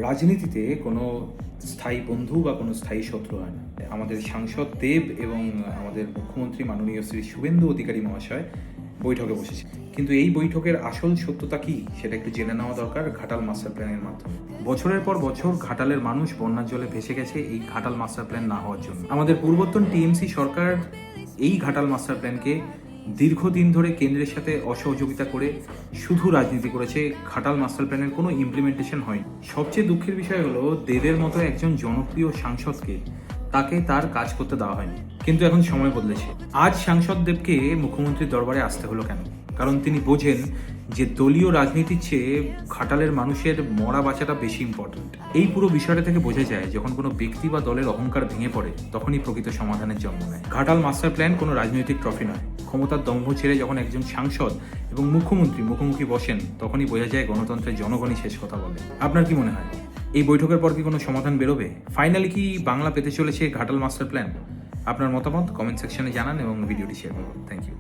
রাজনীতিতে কোনো স্থায়ী বন্ধু বা কোনো স্থায়ী শত্রু হয় না। আমাদের সাংসদ দেব এবং আমাদের মুখ্যমন্ত্রী মাননীয় শ্রী শুভেন্দু অধিকারী মহাশয় বৈঠকে বসেছে, কিন্তু এই বৈঠকের আসল সত্যতা কি সেটা একটু জেনে নেওয়া দরকার ঘাটাল মাস্টার প্ল্যানের মাধ্যমে। বছরের পর বছর ঘাটালের মানুষ বন্যার জলে ভেসে গেছে এই ঘাটাল মাস্টার প্ল্যান না হওয়ার জন্য। আমাদের পূর্বতন টিএমসি সরকার এই ঘাটাল মাস্টার প্ল্যানকে দীর্ঘদিন ধরে কেন্দ্রের সাথে অসহযোগিতা করে শুধু রাজনীতি করেছে। ঘাটাল মাস্টার প্ল্যানের কোনো ইমপ্লিমেন্টেশন হয়নি। সবচেয়ে দুঃখের বিষয় হলো দেবের মতো একজন জনপ্রিয় সাংসদকে তাকে তার কাজ করতে দেওয়া হয়নি। কিন্তু এখন সময় বদলেছে। আজ সাংসদ দেবকে মুখ্যমন্ত্রীর দরবারে আসতে হলো কেন? কারণ তিনি বোঝেন যে দলীয় রাজনীতির চেয়ে ঘাটালের মানুষের মরা বাঁচাটা বেশি ইম্পর্টেন্ট। এই পুরো বিষয়টা থেকে বোঝা যায় যখন কোনো ব্যক্তি বা দলের অহংকার ভেঙে পড়ে তখনই প্রকৃত সমাধানের জন্ম নেয়। ঘাটাল মাস্টার প্ল্যান কোনো রাজনৈতিক ট্রফি নয়। ক্ষমতার দম্ভ ছেড়ে যখন একজন সাংসদ এবং মুখ্যমন্ত্রী মুখোমুখি বসেন তখনই বোঝা যায় গণতন্ত্রের জনগণই শেষ কথা বলে। আপনার কি মনে হয় এই বৈঠকের পর কি কোনো সমাধান বেরোবে? ফাইনালি কি বাংলা পেতে চলেছে ঘাটাল মাস্টার প্ল্যান? আপনার মতামত কমেন্ট সেকশনে জানান এবং ভিডিওটি শেয়ার করুন। Thank you.